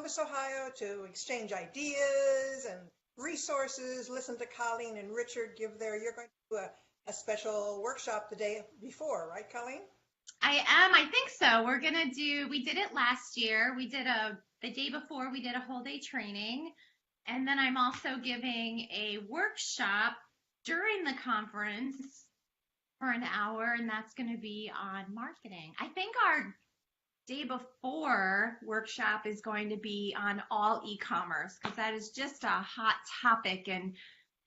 Columbus, Ohio, to exchange ideas and resources, listen to Colleen and Richard give you're going to do a special workshop the day before, right, Colleen? I am. I think so. We did it last year. The day before, we did a whole day training. And then I'm also giving a workshop during the conference for an hour, and that's going to be on marketing. I think our day before workshop is going to be on all e-commerce, because that is just a hot topic, and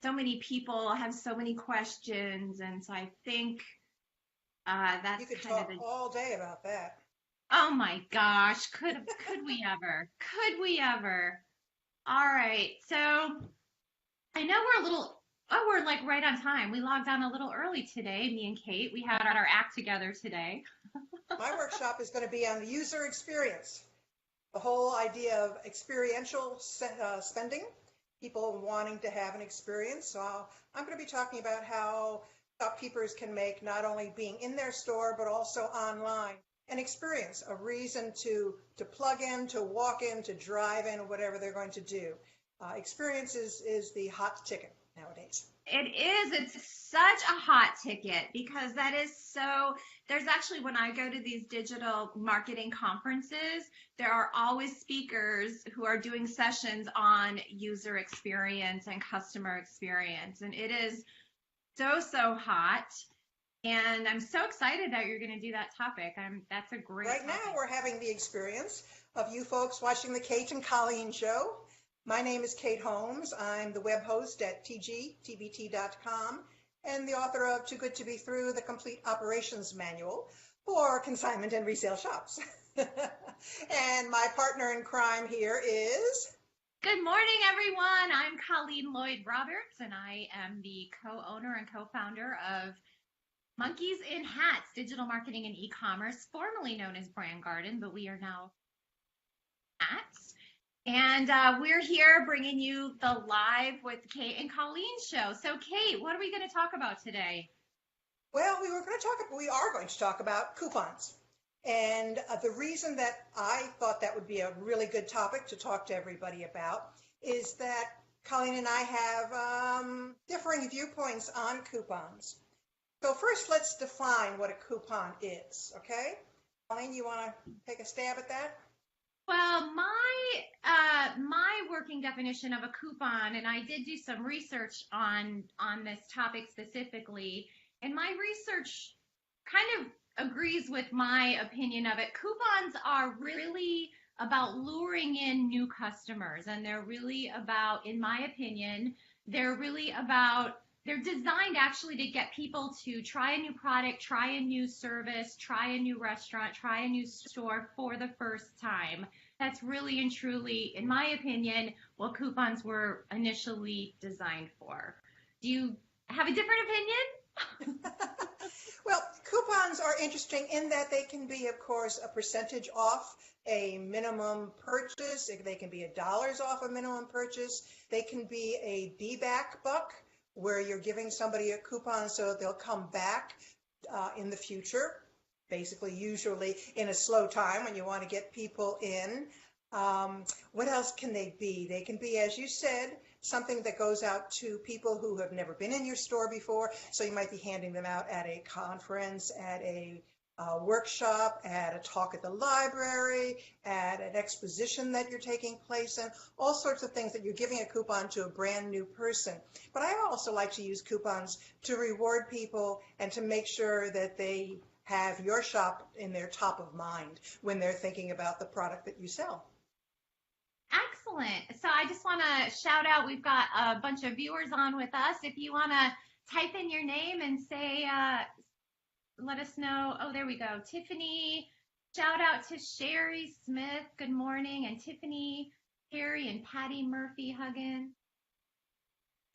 so many people have so many questions. And so I think that's You could kind talk of all day about that. Oh my gosh, could we ever? Could we ever? All right. So I know we're like right on time. We logged on a little early today, me and Kate. We had our act together today. My workshop is going to be on the user experience, the whole idea of experiential spending, people wanting to have an experience. So I'm going to be talking about how shopkeepers can make not only being in their store, but also online an experience, a reason to plug in, to walk in, to drive in, whatever they're going to do. Experience is the hot ticket nowadays. It is. It's such a hot ticket, because that is so. There's actually, when I go to these digital marketing conferences, there are always speakers who are doing sessions on user experience and customer experience. And it is so hot. And I'm so excited that you're going to do that topic. That's a great Right topic. now, we're having the experience of you folks watching the Kate and Colleen show. My name is Kate Holmes. I'm the web host at tgtbt.com and the author of Too Good to Be Through, the complete operations manual for consignment and resale shops. And my partner in crime here is... Good morning, everyone. I'm Colleen Lloyd-Roberts, and I am the co-owner and co-founder of Monkeys in Hats, digital marketing and e-commerce, formerly known as Brand Garden, but we are now Hats. And we're here bringing you the Live with Kate and Colleen show. So, Kate, what are we going to talk about today? Well, we are going to talk about coupons. And the reason that I thought that would be a really good topic to talk to everybody about is that Colleen and I have differing viewpoints on coupons. So first, let's define what a coupon is, okay? Colleen, you want to take a stab at that? Well, my working definition of a coupon, and I did do some research on this topic specifically, and my research kind of agrees with my opinion of it. Coupons are really about luring in new customers, and they're really about, in my opinion, they're designed actually to get people to try a new product, try a new service, try a new restaurant, try a new store for the first time. That's really and truly, in my opinion, what coupons were initially designed for. Do you have a different opinion? Well, coupons are interesting in that they can be, of course, a percentage off a minimum purchase. They can be $1 off a minimum purchase. They can be a be-back buck, where you're giving somebody a coupon so they'll come back in the future, basically usually in a slow time when you want to get people in. What else can they be? They can be, as you said, something that goes out to people who have never been in your store before. So you might be handing them out at a conference, at a workshop, at a talk at the library, at an exposition that you're taking place in, all sorts of things that you're giving a coupon to a brand new person. But I also like to use coupons to reward people and to make sure that they have your shop in their top of mind when they're thinking about the product that you sell. Excellent. So I just want to shout out, we've got a bunch of viewers on with us. If you want to type in your name and say, let us know. Oh, there we go. Tiffany, shout out to Sherry Smith. Good morning. And Tiffany, Harry, and Patty Murphy Huggin.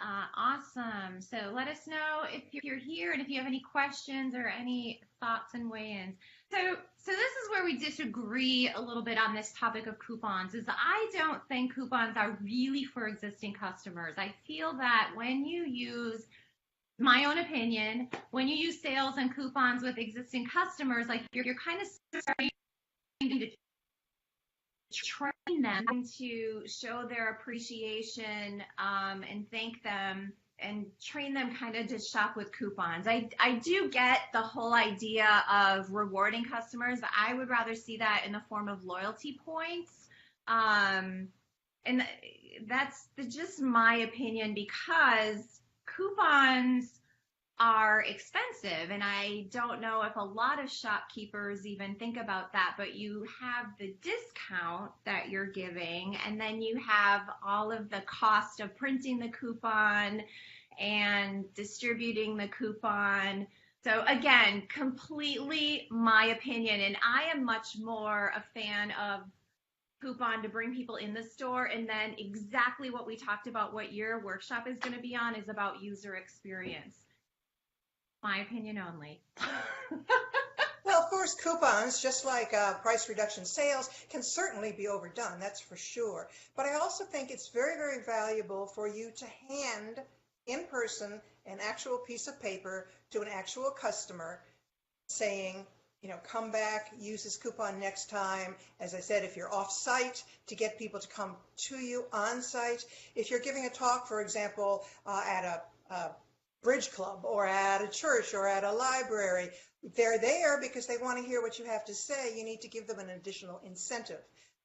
Awesome. So let us know if you're here and if you have any questions or any thoughts and weigh-ins. So this is where we disagree a little bit on this topic of coupons, is I don't think coupons are really for existing customers. I feel that when you use, my own opinion, when you use sales and coupons with existing customers, like you're kind of starting to trap them to show their appreciation and thank them and train them kind of to shop with coupons. I do get the whole idea of rewarding customers, but I would rather see that in the form of loyalty points. And that's just my opinion, because coupons are expensive, and I don't know if a lot of shopkeepers even think about that, but you have the discount that you're giving, and then you have all of the cost of printing the coupon and distributing the coupon. So again, completely my opinion, and I am much more a fan of coupon to bring people in the store, and then exactly what we talked about, what your workshop is going to be on, is about user experience. My opinion only. Well, of course, coupons, just like price reduction sales, can certainly be overdone, that's for sure. But I also think it's very, very valuable for you to hand in person an actual piece of paper to an actual customer saying, come back, use this coupon next time. As I said, if you're off-site, to get people to come to you on-site. If you're giving a talk, for example, at a bridge club or at a church or at a library, they're there because they want to hear what you have to say. You need to give them an additional incentive.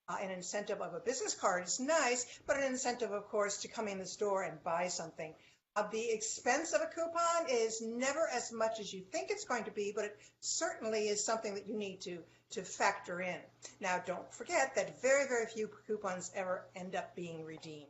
An incentive of a business card is nice, but an incentive, of course, to come in the store and buy something. The expense of a coupon is never as much as you think it's going to be, but it certainly is something that you need to factor in. Now, don't forget that very, very few coupons ever end up being redeemed.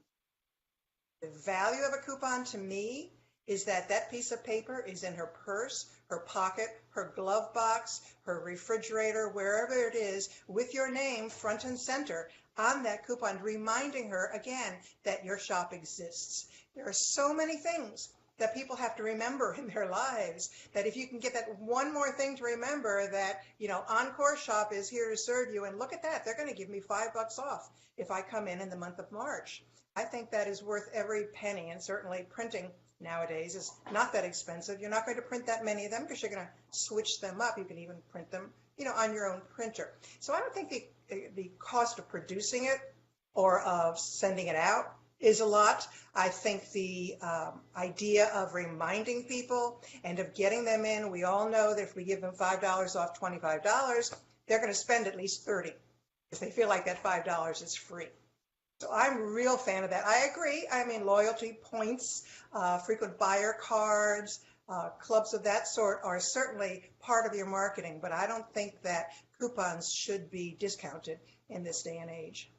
The value of a coupon to me is that that piece of paper is in her purse, her pocket, her glove box, her refrigerator, wherever it is, with your name front and center on that coupon, reminding her again that your shop exists. There are so many things that people have to remember in their lives that if you can get that one more thing to remember, that, Encore Shop is here to serve you, and look at that, they're going to give me $5 off if I come in the month of March. I think that is worth every penny, and certainly printing nowadays is not that expensive. You're not going to print that many of them because you're going to switch them up. You can even print them, on your own printer. So I don't think the cost of producing it or of sending it out is a lot. I think the idea of reminding people and of getting them in, we all know that if we give them $5 off $25, they're going to spend at least $30 if they feel like that $5 is free. So I'm a real fan of that. I agree. I mean, loyalty points, frequent buyer cards, clubs of that sort are certainly part of your marketing, but I don't think that coupons should be discounted in this day and age.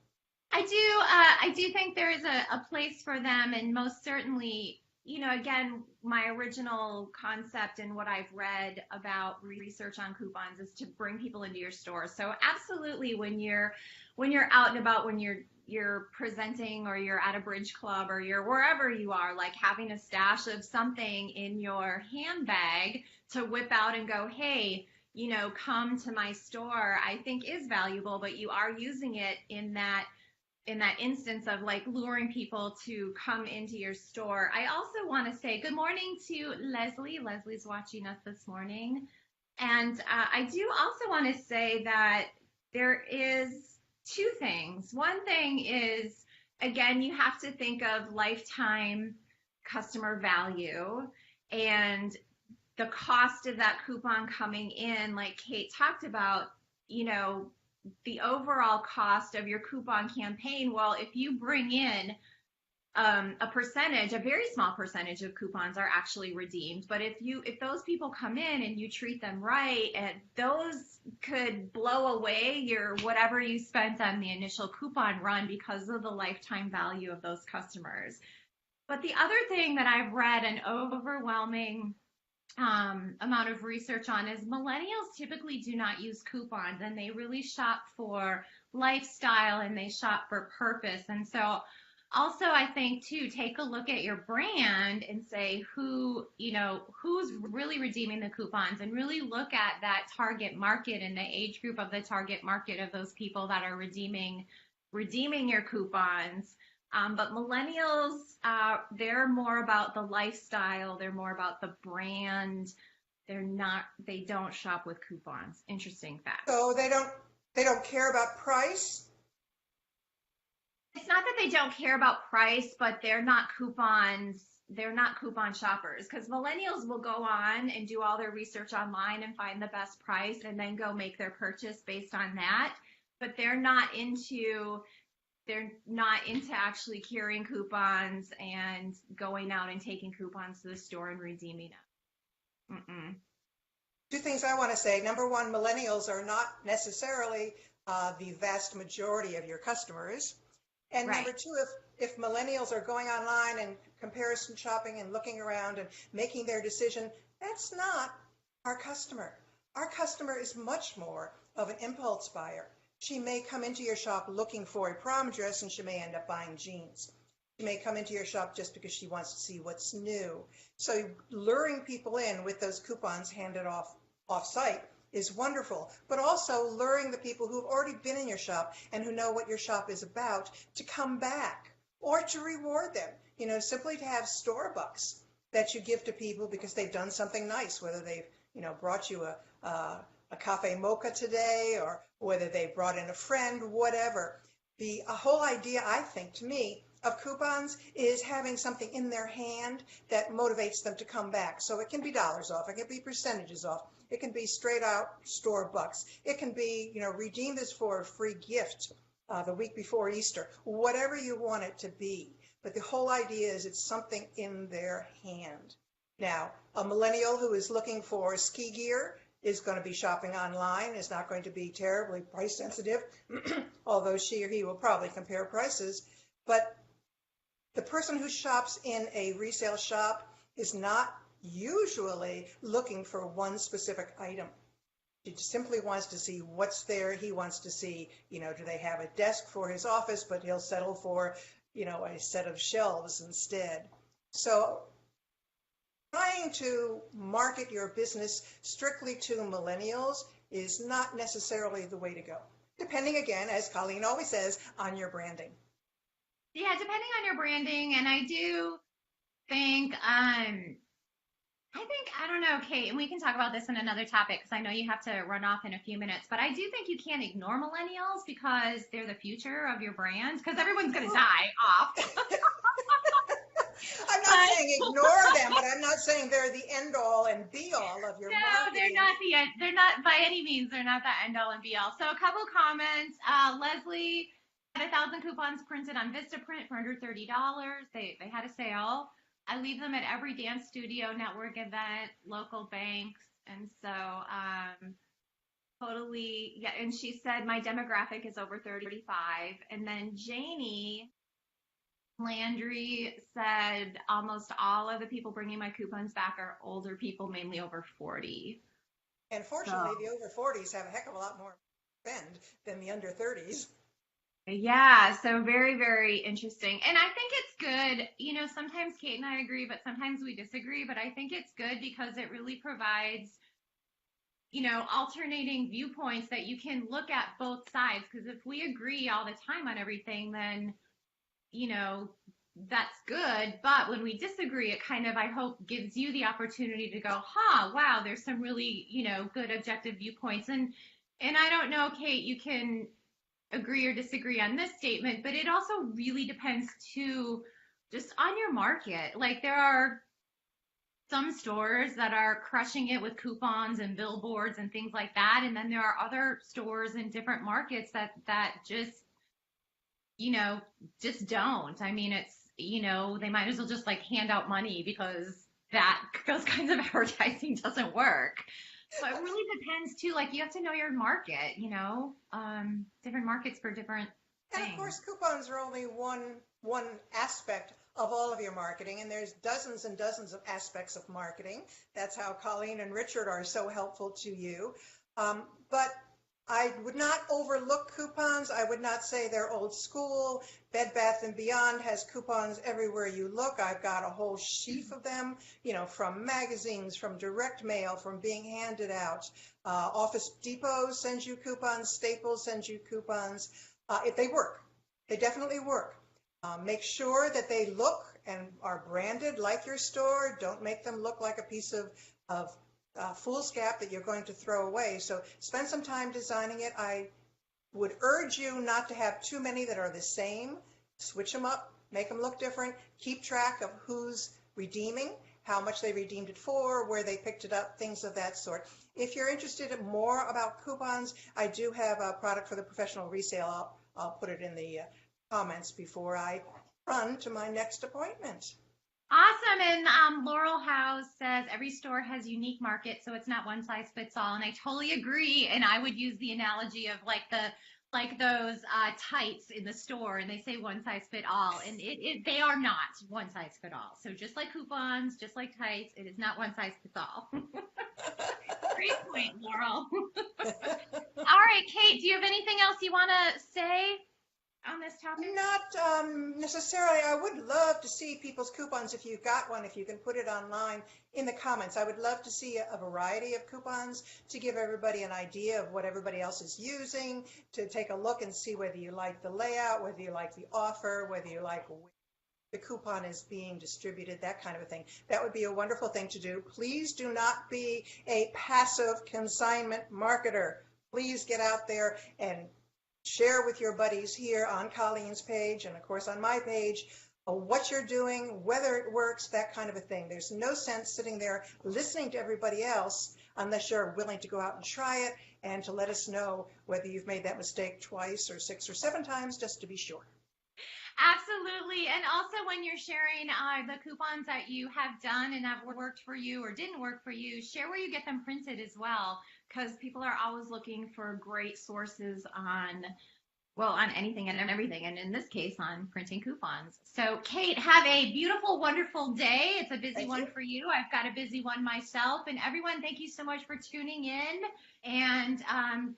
I do think there is a place for them, and most certainly, again, my original concept and what I've read about research on coupons is to bring people into your store. So absolutely, when you're out and about, when you're presenting, or you're at a bridge club, or you're wherever you are, like having a stash of something in your handbag to whip out and go, hey, come to my store, I think is valuable, but you are using it in that instance of like luring people to come into your store. I also want to say good morning to Leslie. Leslie's watching us this morning. And I do also want to say that there is two things. One thing is, again, you have to think of lifetime customer value and the cost of that coupon coming in, like Kate talked about, the overall cost of your coupon campaign. Well, if you bring in a percentage, a very small percentage of coupons are actually redeemed. But if those people come in and you treat them right, and those could blow away your whatever you spent on the initial coupon run because of the lifetime value of those customers. But the other thing that I've read an overwhelming amount of research on is millennials typically do not use coupons, and they really shop for lifestyle and they shop for purpose. And so also, I think too, take a look at your brand and say who's really redeeming the coupons, and really look at that target market and the age group of the target market of those people that are redeeming your coupons. But millennials, they're more about the lifestyle. They're more about the brand. They don't shop with coupons. Interesting fact. So they don't care about price? that they don't care about price, but they're not coupons. They're not coupon shoppers, because millennials will go on and do all their research online and find the best price and then go make their purchase based on that. But they're not into actually carrying coupons and going out and taking coupons to the store and redeeming them. Mm-mm. Two things I want to say. Number one, millennials are not necessarily the vast majority of your customers. And Right. number two, if millennials are going online and comparison shopping and looking around and making their decision, that's not our customer. Our customer is much more of an impulse buyer. She may come into your shop looking for a prom dress and she may end up buying jeans. She may come into your shop just because she wants to see what's new. So luring people in with those coupons handed off-site is wonderful, but also luring the people who've already been in your shop and who know what your shop is about to come back or to reward them, simply to have store bucks that you give to people because they've done something nice, whether they've, brought you a cafe mocha today or whether they brought in a friend, whatever. The whole idea, I think, to me, of coupons is having something in their hand that motivates them to come back. So it can be dollars off, it can be percentages off, it can be straight out store bucks, it can be, redeem this for a free gift the week before Easter, whatever you want it to be. But the whole idea is it's something in their hand. Now, a millennial who is looking for ski gear is going to be shopping online, is not going to be terribly price sensitive, although she or he will probably compare prices. But the person who shops in a resale shop is not usually looking for one specific item. He simply wants to see what's there. He wants to see, do they have a desk for his office, but he'll settle for, a set of shelves instead. So trying to market your business strictly to millennials is not necessarily the way to go. Depending, again, as Colleen always says, on your branding. Yeah, depending on your branding, and I do think, I don't know, Kate, and we can talk about this in another topic because I know you have to run off in a few minutes, but I do think you can't ignore millennials because they're the future of your brand, because everyone's going to die off. I'm not saying ignore them, but I'm not saying they're the end all and be all of your marketing. No, they're not the end. They're not by any means. They're not the end all and be all. So a couple comments. Leslie had 1,000 coupons printed on Vistaprint for under $30. They had a sale. I leave them at every dance studio, network event, local banks, and so totally, yeah. And she said my demographic is over 35. And then Janie Landry said almost all of the people bringing my coupons back are older people, mainly over 40. And fortunately, the over 40s have a heck of a lot more spend than the under 30s. Yeah, so very, very interesting. And I think it's good, sometimes Kate and I agree, but sometimes we disagree, but I think it's good because it really provides, alternating viewpoints that you can look at both sides. Because if we agree all the time on everything, then, that's good. But when we disagree, it kind of, I hope, gives you the opportunity to go, wow, there's some really, good objective viewpoints. And I don't know, Kate, you can agree or disagree on this statement, but it also really depends too just on your market. Like there are some stores that are crushing it with coupons and billboards and things like that, and then there are other stores in different markets that just just don't. I mean, it's they might as well just like hand out money because those kinds of advertising doesn't work. So it really depends too. Like you have to know your market, different markets for different things. And of course, coupons are only one aspect of all of your marketing, and there's dozens and dozens of aspects of marketing. That's how Colleen and Richard are so helpful to you. But I would not overlook coupons. I would not say they're old school. Bed Bath & Beyond has coupons everywhere you look. I've got a whole sheaf of them, from magazines, from direct mail, from being handed out. Office Depot sends you coupons. Staples sends you coupons. If they work, they definitely work. Make sure that they look and are branded like your store. Don't make them look like a piece of foolscap that you're going to throw away. So spend some time designing it. I would urge you not to have too many that are the same. switch them up, make them look different, keep track of who's redeeming, how much they redeemed it for, where they picked it up, things of that sort. If you're interested in more about coupons, I do have a product for the professional resale. I'll put it in the comments before I run to my next appointment. Awesome. And Laurel House says every store has unique market, so it's not one size fits all. And I totally agree. And I would use the analogy of like those tights in the store, and they say one size fit all, and they are not one size fit all. So just like coupons, just like tights, it is not one size fits all. Great point, Laurel. All right, Kate, do you have anything else you want to say on this topic? Not necessarily. I would love to see people's coupons if you've got one, if you can put it online in the comments. I would love to see a variety of coupons to give everybody an idea of what everybody else is using, to take a look and see whether you like the layout, whether you like the offer, whether you like the coupon is being distributed, that kind of a thing. That would be a wonderful thing to do. Please do not be a passive consignment marketer. Please get out there and share with your buddies here on Colleen's page and, of course, on my page, what you're doing, whether it works, that kind of a thing. There's no sense sitting there listening to everybody else unless you're willing to go out and try it and to let us know whether you've made that mistake twice or 6 or 7 times, just to be sure. Absolutely. And also when you're sharing the coupons that you have done and have worked for you or didn't work for you, share where you get them printed as well, because people are always looking for great sources on anything and everything, and in this case on printing coupons. So Kate, have a beautiful, wonderful day. It's a busy one for you. I've got a busy one myself. And everyone, thank you so much for tuning in, and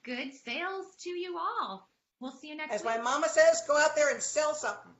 good sales to you all. We'll see you next week. As my mama says, go out there and sell something.